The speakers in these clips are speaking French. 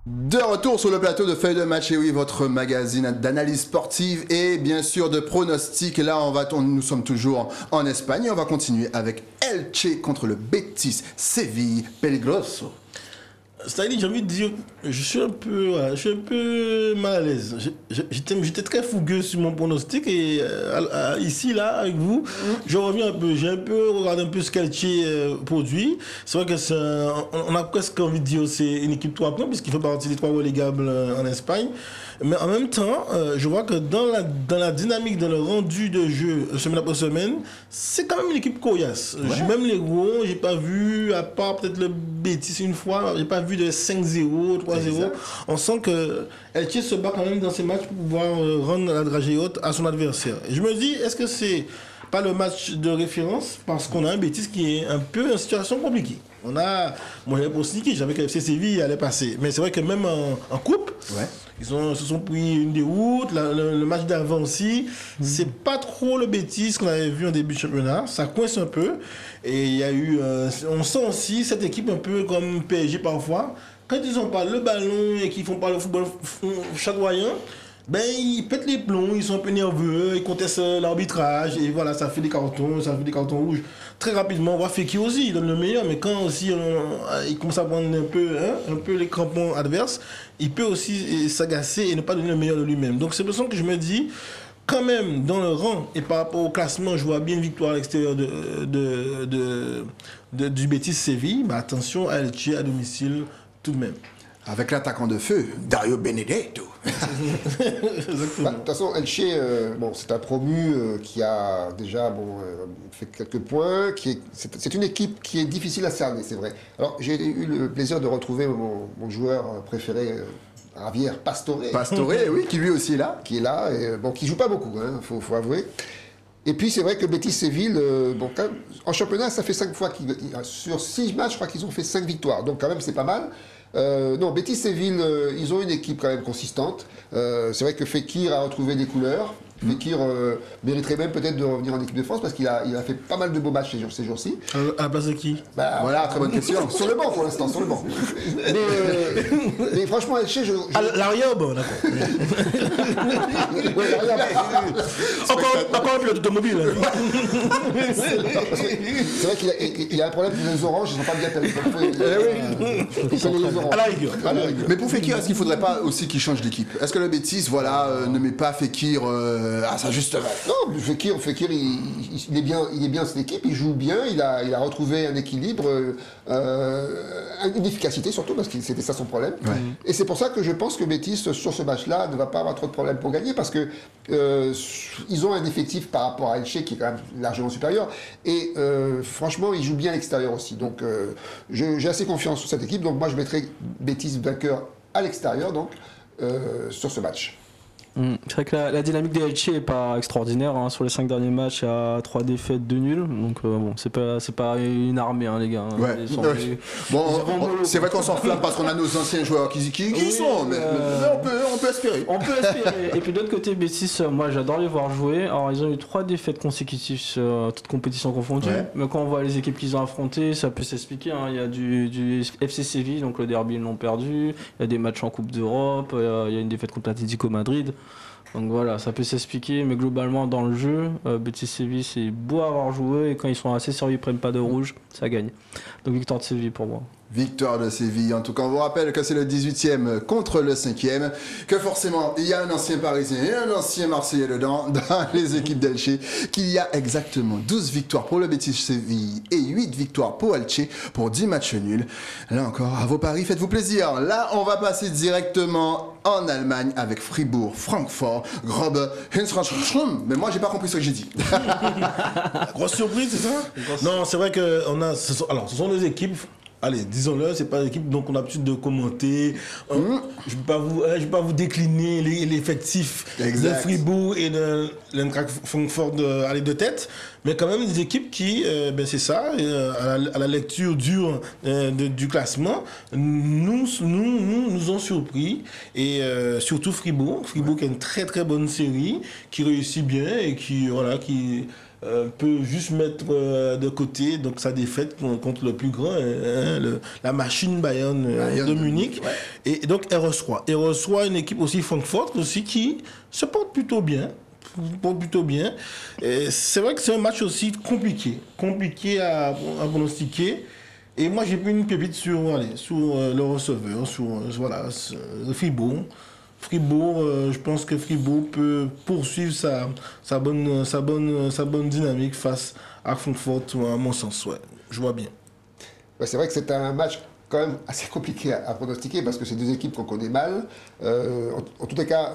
De retour sur le plateau de Feuille de Match, et oui, votre magazine d'analyse sportive et bien sûr de pronostics. Là, nous sommes toujours en Espagne et on va continuer avec Elche contre le Betis Séville Peligroso. C'est-à-dire, j'ai envie de dire, je suis un peu mal à l'aise. J'étais très fougueux sur mon pronostic et ici, là, avec vous, je reviens un peu. J'ai un peu regardé un peu ce qu'Elche produit. C'est vrai que on a presque envie de dire c'est une équipe 3 points puisqu'il fait partie des 3 relégables en Espagne. Mais en même temps, je vois que dans la dynamique, dans le rendu de jeu semaine après semaine, c'est quand même une équipe coriace. Ouais. Même les gros, j'ai pas vu, à part peut-être le Betis une fois, j'ai pas vu de 5-0, 3-0. On sent que Elche se bat quand même dans ces matchs pour pouvoir rendre la dragée haute à son adversaire. Et je me dis, est-ce que c'est pas le match de référence parce qu'on a un Betis qui est un peu en situation compliquée. Moi j'avais pronostiqué, j'avais que FC Séville allait passer. Mais c'est vrai que même en coupe, ils se sont pris une déroute. Le match d'avant aussi, c'est pas trop le Betis qu'on avait vu en début de championnat. Ça coince un peu. Et il y a eu, on sent aussi cette équipe un peu comme PSG parfois. Quand ils n'ont pas le ballon et qu'ils font pas le football chatoyant, ben ils pètent les plombs, ils sont un peu nerveux, ils contestent l'arbitrage et voilà, ça fait des cartons rouges. Très rapidement, on voit Fekir aussi, il donne le meilleur, mais quand aussi il commence à prendre un peu les crampons adverses, il peut aussi s'agacer et ne pas donner le meilleur de lui-même. Donc c'est pour ça que je me dis, quand même, dans le rang et par rapport au classement, je vois bien une victoire à l'extérieur du Betis Séville, mais attention à Elche à domicile tout de même. Avec l'attaquant de feu, Dario Benedetto. De toute façon, Elche, c'est un promu qui a déjà fait quelques points. C'est une équipe qui est difficile à cerner, c'est vrai. Alors, j'ai eu le plaisir de retrouver mon joueur préféré, Javier Pastore. Pastore, oui, qui lui aussi est là. Qui est là, et qui joue pas beaucoup, faut avouer. Et puis c'est vrai que Betis Séville, quand même, en championnat, ça fait 5 fois sur 6 matchs, je crois qu'ils ont fait 5 victoires. Donc quand même, c'est pas mal. Betis Séville, ils ont une équipe quand même consistante. C'est vrai que Fekir a retrouvé des couleurs. Fekir mériterait même peut-être de revenir en équipe de France parce qu'il a fait pas mal de beaux matchs ces jours-ci. À la place de qui? Voilà, très bonne question. Sur le banc pour l'instant, sur le banc. Mais franchement, Elche, l'arrière, bon, d'accord. Encore un pilote automobile. C'est vrai qu'il a un problème avec les oranges, ils sont pas bien terribles. Ils sont les oranges. À la rigueur. Mais pour Fekir, est-ce qu'il ne faudrait pas aussi qu'il change d'équipe? Est-ce que le Betis, ne met pas Fekir à sa juste valeur? Non, Fekir, il est bien cette équipe, il joue bien, il a retrouvé un équilibre, une efficacité surtout, parce que c'était ça son problème. Ouais. Et c'est pour ça que je pense que Betis, sur ce match-là, ne va pas avoir trop de problèmes pour gagner, parce que ils ont un effectif par rapport à Elche qui est quand même largement supérieur. Et franchement, ils jouent bien à l'extérieur aussi. Donc j'ai assez confiance sur cette équipe. Donc moi, je mettrai Betis vainqueur à l'extérieur, donc sur ce match. C'est vrai que la dynamique des Elche est pas extraordinaire. Sur les 5 derniers matchs, il y a 3 défaites, 2 nuls. Donc c'est pas une armée, les gars. Ouais. C'est vrai qu'on s'enflamme parce qu'on a nos anciens joueurs qui sont, mais on peut espérer. On peut espérer. Et puis de l'autre côté, Betis, moi j'adore les voir jouer. Alors ils ont eu 3 défaites consécutives sur toutes compétitions confondues. Ouais. Mais quand on voit les équipes qu'ils ont affrontées, ça peut s'expliquer. Il y a du FC Séville, donc le derby ils l'ont perdu. Il y a des matchs en Coupe d'Europe. Il y a une défaite contre l'Atlético Madrid. Donc voilà, ça peut s'expliquer, mais globalement dans le jeu, Betis Séville c'est beau avoir joué et quand ils sont assez sérieux, ils prennent pas de rouge, ça gagne. Donc victoire de Séville pour moi. Victoire de Séville. En tout cas, on vous rappelle que c'est le 18e contre le 5e, que forcément, il y a un ancien Parisien et un ancien Marseillais dedans, dans les équipes d'Elche, qu'il y a exactement 12 victoires pour le Betis Séville et 8 victoires pour Elche pour 10 matchs nuls. Là encore, à vos paris, faites-vous plaisir. Là, on va passer directement en Allemagne avec Fribourg, Francfort, Grobe, Heinz-Rachschum. Mais moi, j'ai pas compris ce que j'ai dit. Grosse surprise, c'est ça? Non, c'est vrai que ce sont deux équipes. Allez, disons-le, c'est pas l'équipe dont on a l'habitude de commenter. Je vais pas vous décliner l'effectif de Fribourg et de l'Eintracht Francfort de tête, mais quand même des équipes qui, c'est ça, à la lecture dure du classement, nous ont surpris et surtout Fribourg qui a une très très bonne série, qui réussit bien et qui peut juste mettre de côté donc sa défaite contre le plus grand, la machine Bayern de Munich. Ouais. Et donc elle reçoit une équipe aussi Francfort aussi qui se porte plutôt bien. Et c'est vrai que c'est un match aussi compliqué à pronostiquer. Et moi j'ai pris une pépite sur le receveur, sur Fribourg. Je pense que Fribourg peut poursuivre sa bonne dynamique face à Francfort, à mon sens. Ouais, je vois bien. Ouais, c'est vrai que c'est un match quand même assez compliqué à pronostiquer parce que c'est deux équipes qu'on connaît mal. En tous les cas,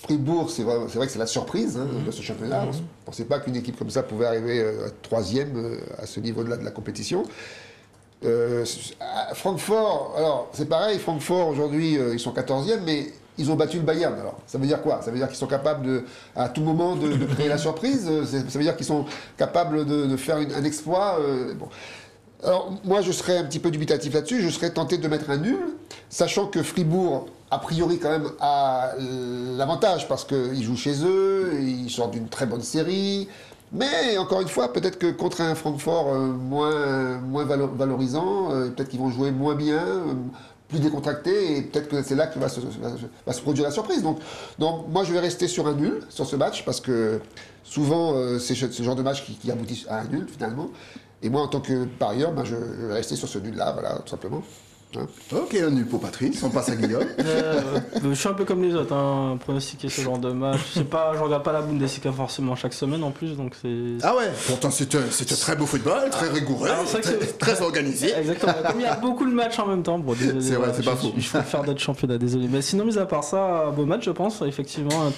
Fribourg, c'est vrai que c'est la surprise de ce championnat. On ne pensait pas qu'une équipe comme ça pouvait arriver troisième à ce niveau-là de la compétition. Francfort, alors c'est pareil, Francfort aujourd'hui ils sont 14e, mais ils ont battu le Bayern. Alors ça veut dire quoi? Ça veut dire qu'ils sont capables à tout moment de créer la surprise. Ça veut dire qu'ils sont capables de faire un exploit. Bon. Alors moi je serais un petit peu dubitatif là-dessus. Je serais tenté de mettre un nul, sachant que Fribourg a priori quand même a l'avantage parce qu'ils jouent chez eux, ils sortent d'une très bonne série. Mais encore une fois, peut-être que contre un Francfort moins valorisant, peut-être qu'ils vont jouer moins bien, plus décontracté, et peut-être que c'est là que va se produire la surprise. Donc, moi, je vais rester sur un nul sur ce match, parce que souvent, c'est ce genre de match qui aboutissent à un nul, finalement. Et moi, en tant que parieur, je vais rester sur ce nul-là, voilà, tout simplement. Hein? Ok, un nul pour Patrice, on passe à Guillaume. Je suis un peu comme les autres, pronostiquer ce genre de match. Je regarde pas la Bundesliga forcément chaque semaine en plus, donc c'est... Ah ouais, pourtant c'est un très beau football, très rigoureux, très organisé. Exactement, comme il y a beaucoup de matchs en même temps. Bon, désolé, c'est vrai, c'est pas faux. Je préfère d'autres championnats, désolé. Mais sinon, mis à part ça, beau match, je pense, effectivement.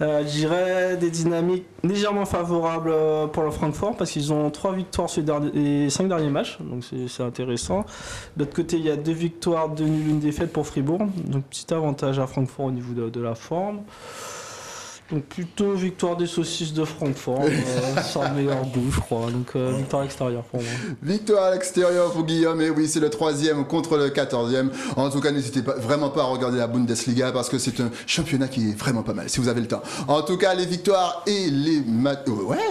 Je dirais des dynamiques légèrement favorables pour le Francfort, parce qu'ils ont 3 victoires sur les 5 derniers matchs, donc c'est intéressant. De l'autre côté, il y a 2 victoires, 2 nuls, 1 défaite pour Fribourg. Donc petit avantage à Francfort au niveau de la forme. Donc plutôt victoire des saucisses de Francfort, sans meilleur goût je crois. Donc victoire à l'extérieur pour moi. Victoire à l'extérieur pour Guillaume, et oui c'est le 3e contre le 14e. En tout cas n'hésitez vraiment pas à regarder la Bundesliga parce que c'est un championnat qui est vraiment pas mal si vous avez le temps. En tout cas les victoires et les matchs,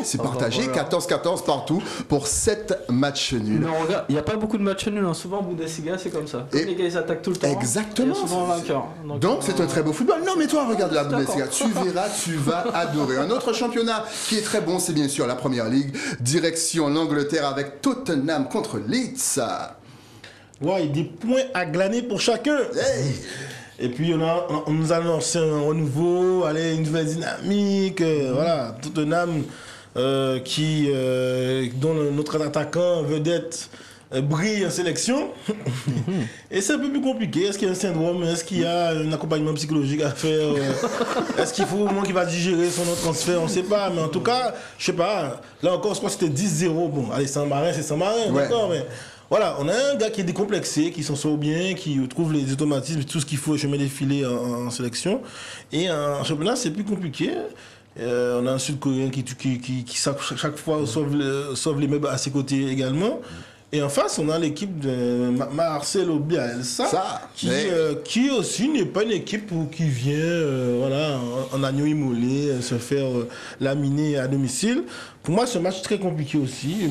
c'est partagé, voilà. 14-14 partout pour 7 matchs nuls. Mais regarde, il n'y a pas beaucoup de matchs nuls, souvent en Bundesliga c'est comme ça. Les gars ils attaquent tout le temps. Exactement. Il y a souvent un vainqueur. Donc c'est un très beau football. Non mais toi regarde la Bundesliga, tu verras, tu vas adorer. Un autre championnat qui est très bon, c'est bien sûr la Première Ligue. Direction l'Angleterre avec Tottenham contre Leeds. Ouais, des points à glaner pour chacun. Hey. Et puis on nous a annoncé un renouveau, une nouvelle dynamique. Voilà, Tottenham dont notre attaquant vedette brille en sélection. Et c'est un peu plus compliqué. Est-ce qu'il y a un syndrome? Est-ce qu'il y a un accompagnement psychologique à faire? Est-ce qu'il faut au moins qu'il va digérer son autre transfert? On ne sait pas. Mais en tout cas, je sais pas. Là encore, je crois que c'était 10-0. Bon, allez, Saint-Marin, c'est Saint-Marin, ouais. D'accord, mais voilà, on a un gars qui est décomplexé, qui s'en sort bien, qui trouve les automatismes, tout ce qu'il faut chemin défilé en sélection. Et en championnat, c'est plus compliqué. On a un Sud-Coréen qui chaque fois sauve les meubles à ses côtés également. Et en face, on a l'équipe de Marcelo Bielsa, qui aussi n'est pas une équipe qui vient en agneau immolé se faire laminer à domicile. Pour moi, c'est un match très compliqué aussi.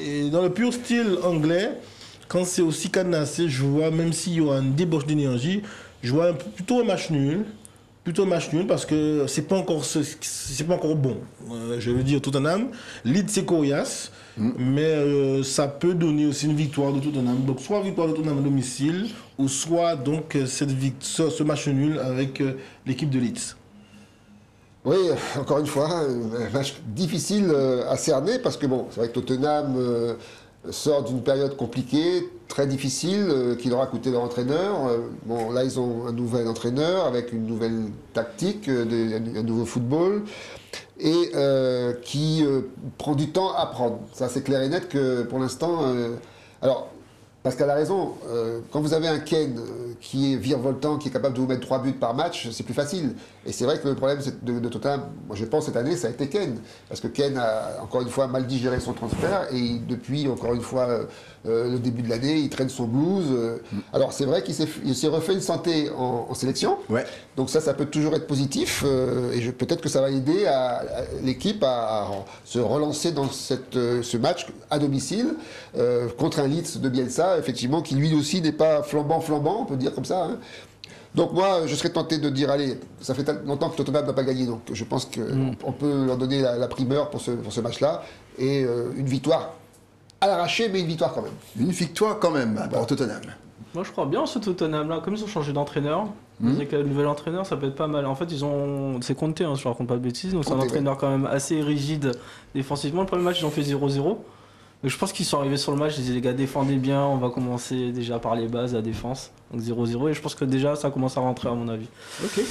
Et dans le pur style anglais, quand c'est aussi cadenassé, je vois, même s'il y aura une débauche d'énergie, je vois plutôt un match nul. Parce que c'est pas encore bon. Je veux dire Tottenham, Leeds c'est coriace, mais ça peut donner aussi une victoire de Tottenham. Donc soit victoire de Tottenham à domicile, ou soit donc ce match nul avec l'équipe de Leeds. Oui, encore une fois, un match difficile à cerner parce que bon, c'est vrai que Tottenham sort d'une période compliquée, très difficile, qui leur a coûté leur entraîneur. Bon, là, ils ont un nouvel entraîneur avec une nouvelle tactique, un nouveau football, et qui prend du temps à apprendre. Ça, c'est clair et net que pour l'instant... alors, Pascal a raison. Quand vous avez un Ken qui est virevoltant, qui est capable de vous mettre 3 buts par match, c'est plus facile. Et c'est vrai que le problème de Tottenham, moi je pense cette année, ça a été Ken. Parce que Ken a encore une fois mal digéré son transfert et depuis encore une fois le début de l'année, il traîne son blues. Alors c'est vrai qu'il s'est refait une santé en sélection. Ouais. Donc ça peut toujours être positif. Et peut-être que ça va aider l'équipe à se relancer dans ce match à domicile contre un Leeds de Bielsa, effectivement, qui lui aussi n'est pas flambant, on peut dire comme ça. Hein. Donc moi, je serais tenté de dire, allez, ça fait longtemps que Tottenham n'a pas gagné, donc je pense qu'on peut leur donner la primeur pour ce match-là. Et une victoire à l'arraché, mais une victoire quand même. Une victoire quand même pour Tottenham. Moi je crois bien ce Tottenham-là, comme ils ont changé d'entraîneur, avec le nouvel entraîneur, ça peut être pas mal. En fait, c'est Conte, hein, si je raconte pas de bêtises, donc c'est un entraîneur quand même assez rigide défensivement. Le premier match, ils ont fait 0-0. Donc je pense qu'ils sont arrivés sur le match, ils disaient les gars défendez bien, on va commencer déjà par les bases, la défense. Donc 0-0 et je pense que déjà ça commence à rentrer à mon avis. Ok.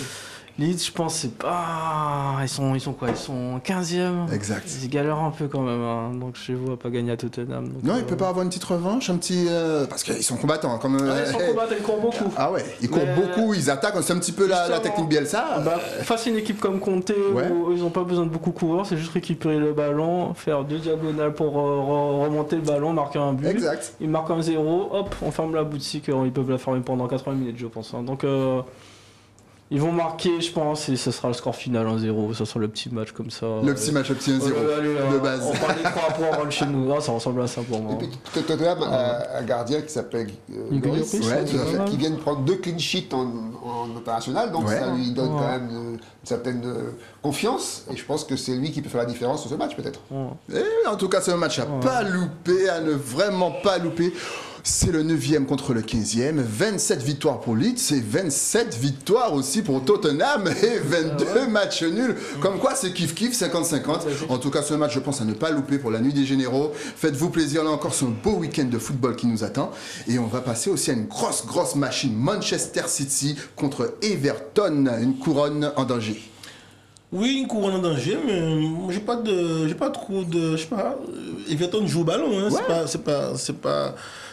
Leeds, je pense c'est pas... Ils sont quoi? Ils sont 15e. Exact. Ils galèrent un peu quand même, hein. Donc je les vois pas gagner à Tottenham. Donc, Non, il peut pas avoir une petite revanche, un petit... Parce qu'ils sont combattants. Comme, ils sont combattants, ils courent beaucoup. Ah ouais, ils courent beaucoup, ils attaquent, c'est un petit peu la technique Bielsa. Face à une équipe comme Conte, où ils n'ont pas besoin de beaucoup courir, c'est juste récupérer le ballon, faire 2 diagonales pour remonter le ballon, marquer un but. Exact. Ils marquent un 0, hop, on ferme la boutique, ils peuvent la fermer pendant 80 minutes, je pense. Hein. Donc ils vont marquer, je pense, et ce sera le score final 1-0, ça sera le petit match comme ça. Le petit match, le petit 1-0 de base. On parle des 3 points rentre chez nous, ça ressemble à ça pour moi. Et puis Tottenham a un gardien qui s'appelle Lloris, qui vient de prendre 2 clean sheets en international, donc ça lui donne quand même une certaine confiance, et je pense que c'est lui qui peut faire la différence sur ce match peut-être. Et en tout cas, c'est un match à pas louper, à ne vraiment pas louper. C'est le 9e contre le 15e, 27 victoires pour Leeds et 27 victoires aussi pour Tottenham et 22 matchs nuls. Comme quoi, c'est kiff-kiff, 50-50. En tout cas, ce match, je pense à ne pas louper pour la nuit des généraux. Faites-vous plaisir, là encore, c'est un beau week-end de football qui nous attend. Et on va passer aussi à une grosse machine, Manchester City contre Everton, une couronne en danger. Oui, une couronne en danger, mais j'ai pas trop de, je sais pas. Everton joue au ballon, hein.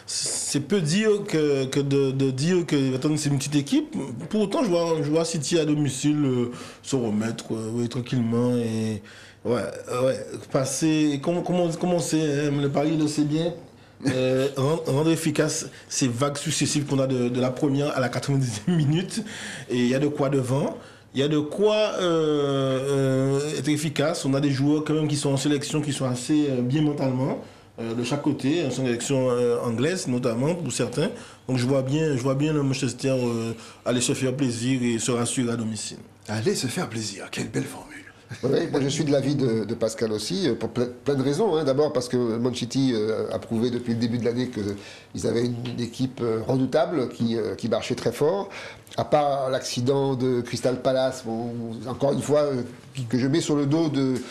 C'est peu dire que de dire que Everton c'est une petite équipe. Pour autant, je vois City à domicile se remettre tranquillement et passer. Comment c'est le Paris le sait bien. Rendre efficace ces vagues successives qu'on a de la première à la 90e minute, et il y a de quoi devant. Il y a de quoi être efficace. On a des joueurs quand même qui sont en sélection, qui sont assez bien mentalement, de chaque côté, en sélection anglaise notamment pour certains. Donc je vois bien le Manchester aller se faire plaisir et se rassurer à domicile. Aller se faire plaisir, quelle belle formule. Oui, moi je suis de l'avis de Pascal aussi, pour plein de raisons. Hein. D'abord parce que Man City a prouvé depuis le début de l'année qu'ils avaient une équipe redoutable qui marchait très fort. À part l'accident de Crystal Palace, encore une fois, que je mets sur le dos du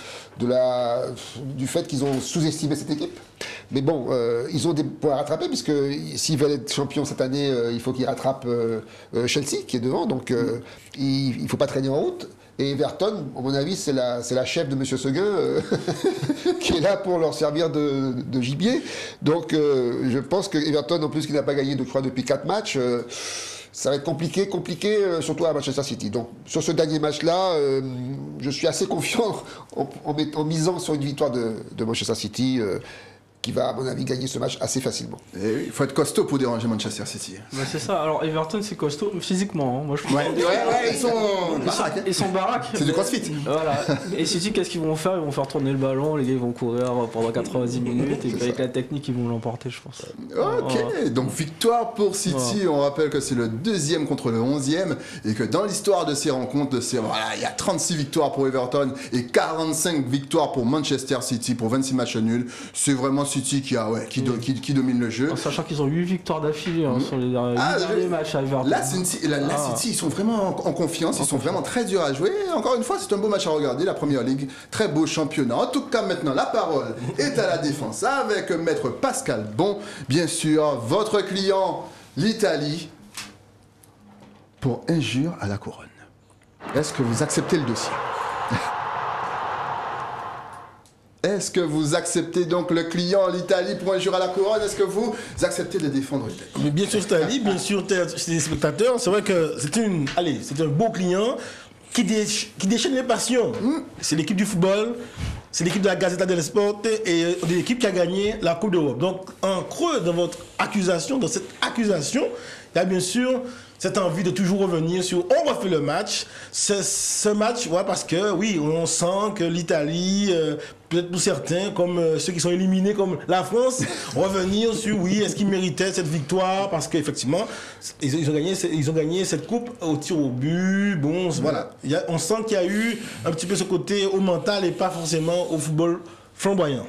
fait qu'ils ont sous-estimé cette équipe. Mais bon, ils ont des points à rattraper, puisque s'ils veulent être champions cette année, il faut qu'ils rattrapent Chelsea, qui est devant. Donc il ne faut pas traîner en route. Et Everton, à mon avis, c'est la chef de M. Seguin qui est là pour leur servir de gibier. Donc je pense que Everton, en plus, qui n'a pas gagné, je crois, depuis 4 matchs, ça va être compliqué, surtout à Manchester City. Donc sur ce dernier match-là, je suis assez confiant en misant sur une victoire de Manchester City. Qui va, à mon avis, gagner ce match assez facilement. Et il faut être costaud pour déranger Manchester City. C'est ça. Alors, Everton, c'est costaud physiquement. Hein. Moi, je ils sont baraques. C'est du crossfit. Voilà. Et City, qu'est-ce qu'ils vont faire? Ils vont faire tourner le ballon, les gars, ils vont courir pendant 90 minutes, et puis avec la technique, ils vont l'emporter, je pense. Ok, donc victoire pour City. On rappelle que c'est le 2e contre le 11e, et que dans l'histoire de ces rencontres, il y a 36 victoires pour Everton et 45 victoires pour Manchester City pour 26 matchs nuls. C'est vraiment City qui domine le jeu. En sachant qu'ils ont 8 victoires d'affilée sur les derniers matchs à Everton. Là, City, ils sont vraiment en confiance, ils sont vraiment très durs à jouer. Et encore une fois, c'est un beau match à regarder, la Première Ligue, très beau championnat. En tout cas, maintenant, la parole est à la défense avec Maître Pascal Bon, bien sûr, votre client, l'Italie, pour injure à la couronne. Est-ce que vous acceptez le dossier? Est-ce que vous acceptez donc le client, l'Italie, pour un jour à la couronne? Est-ce que vous acceptez de défendre l'Italie? Mais bien sûr, Italie, bien sûr, c'est des spectateurs. C'est vrai que c'est un beau client qui déchaîne les passions. C'est l'équipe du football, c'est l'équipe de la Gazzetta dello Sport et l'équipe qui a gagné la Coupe d'Europe. Donc, en creux dans votre accusation, dans cette accusation, il y a bien sûr cette envie de toujours revenir sur on refait le match. Ce match, ouais, parce que oui, on sent que l'Italie, peut-être pour certains, comme ceux qui sont éliminés comme la France, revenir sur oui, est-ce qu'ils méritaient cette victoire? Parce qu'effectivement, ils ont gagné cette coupe au tir au but. Bon, voilà. On sent qu'il y a eu un petit peu ce côté au mental et pas forcément au football flamboyant.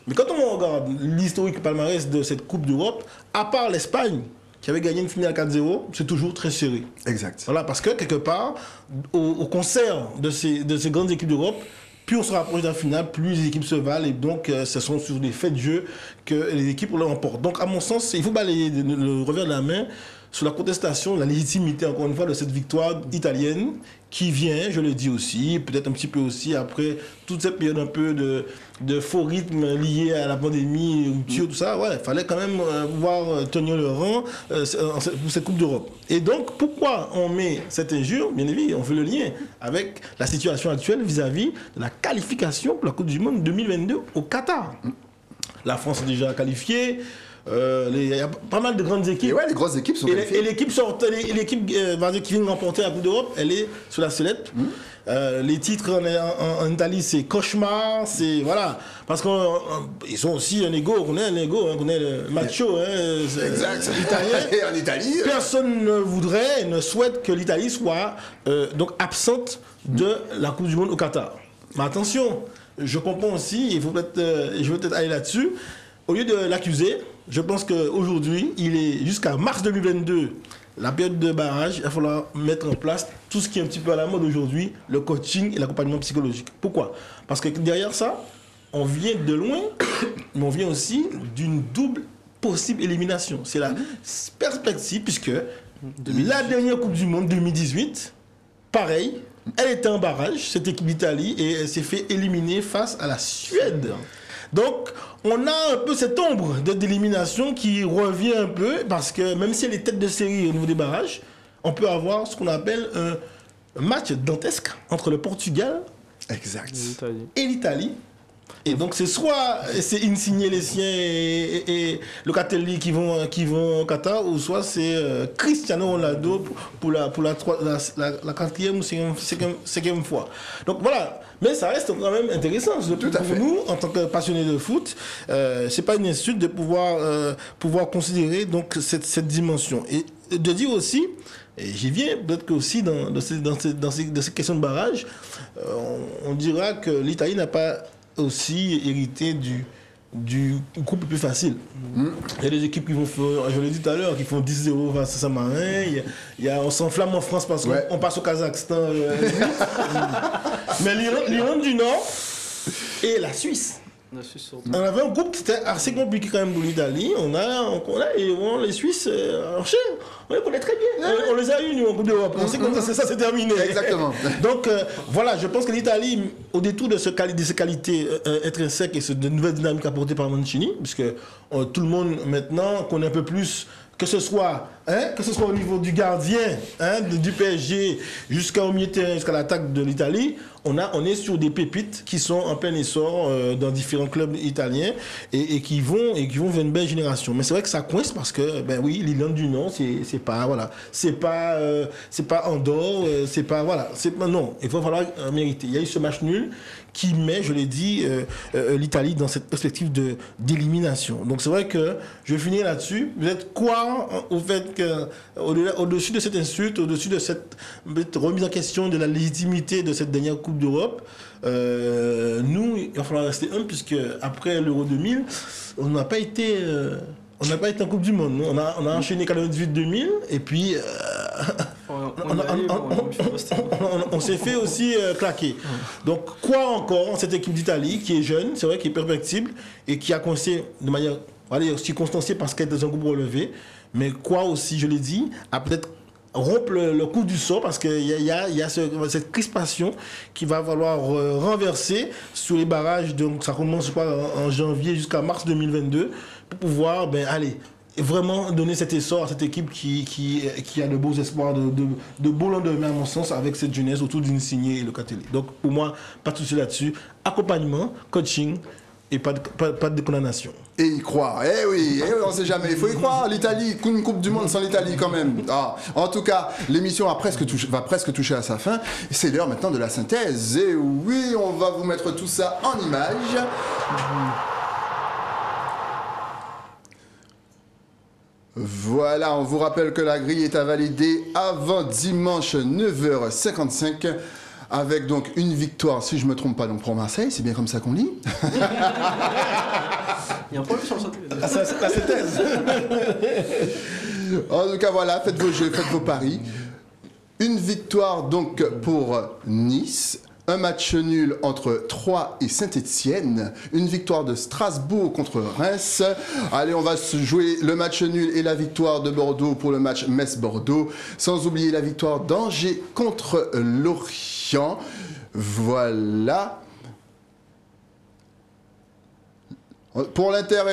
Mais quand on regarde l'historique palmarès de cette Coupe d'Europe, à part l'Espagne, qui avait gagné une finale 4-0, c'est toujours très serré. Exact. Voilà, parce que quelque part, au concert de ces grandes équipes d'Europe, plus on se rapproche de la finale, plus les équipes se valent, et donc ce sont sur des faits de jeu que les équipes l'emportent. Donc à mon sens, il faut balayer le revers de la main sur la contestation, la légitimité, encore une fois, de cette victoire italienne, qui vient, je le dis aussi, peut-être un petit peu aussi après toute cette période un peu de faux rythme lié à la pandémie, tout ça. Ouais, il fallait quand même pouvoir tenir le rang pour cette Coupe d'Europe. Et donc, pourquoi on met cette injure? Bien évidemment, on fait le lien avec la situation actuelle vis-à-vis de la qualification pour la Coupe du Monde 2022 au Qatar. La France est déjà qualifiée. Il y a pas mal de grandes équipes. Et ouais, les grosses équipes sont qualifiées. Et l'équipe qui vient remporter la Coupe d'Europe, elle est sur la sellette. Les titres en Italie, c'est cauchemar, c'est voilà, parce qu'ils ont aussi un ego, on connaît le macho, exact. Italien. Et en Italie, personne ne voudrait, ne souhaite que l'Italie soit donc absente de la Coupe du Monde au Qatar. Mais attention, je comprends aussi, je vais peut-être aller là-dessus. Au lieu de l'accuser, je pense qu'aujourd'hui, il est jusqu'à mars 2022, la période de barrage, il va falloir mettre en place tout ce qui est un petit peu à la mode aujourd'hui, le coaching et l'accompagnement psychologique. Pourquoi? Parce que derrière ça, on vient de loin, mais on vient aussi d'une double possible élimination. C'est la perspective, puisque la dernière Coupe du Monde 2018, pareil, elle était en barrage, cette équipe d'Italie, et elle s'est fait éliminer face à la Suède. Donc, on a un peu cette ombre d'élimination qui revient un peu, parce que même si elle est tête de série au niveau des barrages, on peut avoir ce qu'on appelle un match dantesque entre le Portugal et l'Italie. Et donc, c'est soit c'est Insigne, les siens et Locatelli qui vont au Qatar, ou soit c'est Cristiano Ronaldo pour la quatrième ou cinquième fois. Donc voilà, mais ça reste quand même intéressant. Pour nous, en tant que passionnés de foot, c'est pas une insulte de pouvoir considérer donc cette dimension. Et de dire aussi, et j'y viens, peut-être que aussi dans ces questions de barrage, on dira que l'Italie n'a pas aussi hérité du groupe le plus facile. Il y a des équipes qui vont faire, je l'ai dit tout à l'heure, qui font 10-0 face à Saint-Marin. On s'enflamme en France parce qu'on passe au Kazakhstan. Mais l'Irlande du Nord et la Suisse. On avait un groupe qui était assez compliqué quand même pour l'Italie. Les Suisses, on les connaît très bien. On les a eu, nous, en Coupe d'Europe. On sait que ça s'est terminé. Exactement. Donc, voilà, je pense que l'Italie, au détour de ses qualités intrinsèques et de nouvelles dynamiques apportées par Mancini, puisque tout le monde maintenant connaît un peu plus, que ce soit au niveau du gardien du PSG jusqu'au milieu de terrain, jusqu'à l'attaque de l'Italie, on est sur des pépites qui sont en plein essor dans différents clubs italiens et qui vont vers une belle génération. Mais c'est vrai que ça coince parce que l'Irlande du Nord, c'est pas Andorre, non, il va falloir mériter. Il y a eu ce match nul qui met, je l'ai dit, l'Italie dans cette perspective d'élimination. Donc c'est vrai que je vais finir là-dessus. Vous êtes quoi au fait que au-dessus de cette insulte, au-dessus de cette remise en question de la légitimité de cette dernière Coupe d'Europe, nous, il va falloir rester humble, puisque après l'Euro 2000, on n'a pas été en Coupe du Monde. On a enchaîné 98-2000 et puis on s'est fait aussi claquer. Donc quoi encore cette équipe d'Italie qui est jeune, c'est vrai, qui est perfectible et qui a coincé de manière circonstanciée parce qu'elle est dans un groupe relevé, mais quoi aussi, je l'ai dit, a peut-être rompre le coup du sort parce qu'il y a cette crispation qui va falloir renverser sous les barrages. Donc ça commence en janvier jusqu'à mars 2022 pour pouvoir et vraiment donner cet essor à cette équipe qui a de beaux espoirs, de beaux lendemains à mon sens, avec cette jeunesse autour d'une signée et le Locatelli. Donc pour moi, pas de souci là-dessus. Accompagnement, coaching et pas de décondamnation. Et y croire, oui, on ne sait jamais, il faut y croire. L'Italie, une Coupe du Monde sans l'Italie quand même. En tout cas, l'émission va presque toucher à sa fin. C'est l'heure maintenant de la synthèse. Et oui, on va vous mettre tout ça en images. Voilà, on vous rappelle que la grille est à valider avant dimanche 9h55 avec donc une victoire, si je ne me trompe pas, donc pour Marseille, c'est bien comme ça qu'on lit. Il y a un problème sur le synthèse. La synthèse. En tout cas, voilà, faites vos jeux, faites vos paris. Une victoire donc pour Nice. Un match nul entre Troyes et Saint-Étienne. Une victoire de Strasbourg contre Reims. Allez, on va se jouer le match nul et la victoire de Bordeaux pour le match Metz-Bordeaux. Sans oublier la victoire d'Angers contre Lorient. Voilà. Pour l'Inter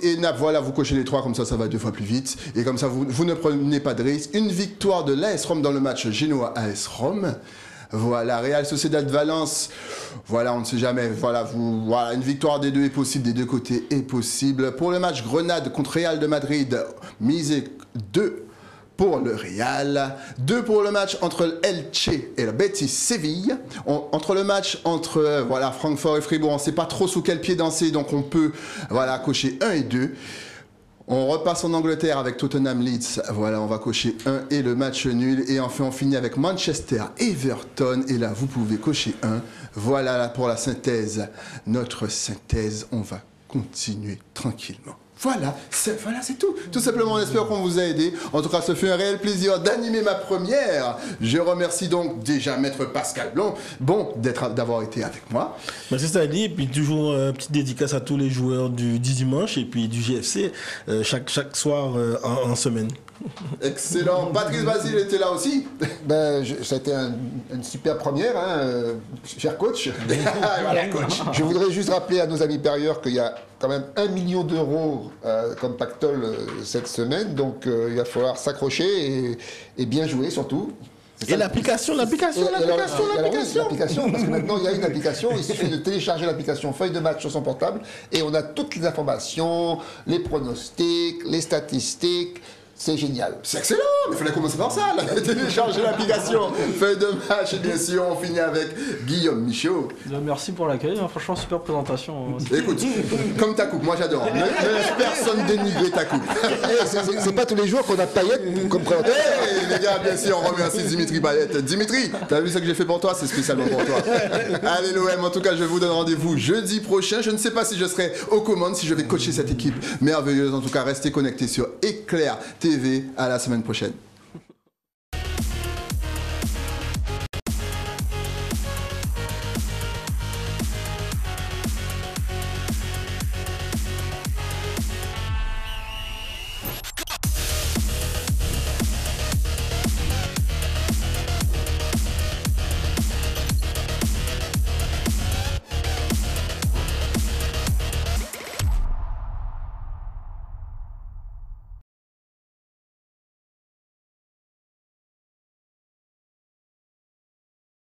et Naples, voilà, vous cochez les trois, comme ça va 2 fois plus vite. Et comme ça, vous ne prenez pas de risque. Une victoire de l'AS Rome dans le match Genoa-AS Rome. Voilà, Real Sociedad Valence, voilà, on ne sait jamais, voilà, une victoire des deux est possible, des deux côtés est possible. Pour le match Grenade contre Real de Madrid, misez 2 pour le Real, 2 pour le match entre Elche et le Betis Séville. Entre le match entre Francfort et Fribourg, on ne sait pas trop sous quel pied danser, donc on peut cocher 1 et 2. On repasse en Angleterre avec Tottenham Leeds. Voilà, on va cocher 1 et le match nul. Et enfin, on finit avec Manchester Everton. Et là, vous pouvez cocher 1. Voilà là, pour la synthèse. Notre synthèse, on va continuer tranquillement. Voilà, c'est tout. Tout simplement, on espère qu'on vous a aidé. En tout cas, ce fut un réel plaisir d'animer ma première. Je remercie donc déjà Maître Pascal Blond, d'avoir été avec moi. Merci Stanley, et puis toujours une petite dédicace à tous les joueurs du dimanche et puis du GFC chaque soir en semaine. Excellent. Patrice Basile était là aussi. Ça a été une super première, cher coach. Voilà, coach. Je voudrais juste rappeler à nos amis parieurs qu'il y a quand même 1 million d'euros comme pactole cette semaine, donc il va falloir s'accrocher et bien jouer surtout. Et l'application, parce que maintenant il y a une application, il suffit de télécharger l'application Feuille de match sur son portable et on a toutes les informations, les pronostics, les statistiques. C'est génial. C'est excellent, mais il fallait commencer par ça, là. Télécharger l'application Feuille de match, et bien sûr, on finit avec Guillaume Michaud. Merci pour l'accueil, franchement, super présentation. Écoute, comme ta coupe, moi j'adore. Ne laisse personne dénigrer ta coupe. C'est pas tous les jours qu'on a Payet comme présentateur. Les gars, bien sûr, on remercie Dimitri Payet. Dimitri, t'as vu ce que j'ai fait pour toi? C'est spécialement pour toi. Allez, l'OM, en tout cas, je vous donne rendez-vous jeudi prochain. Je ne sais pas si je serai aux commandes, si je vais coacher cette équipe merveilleuse. En tout cas, restez connectés sur Éclair TV. À la semaine prochaine.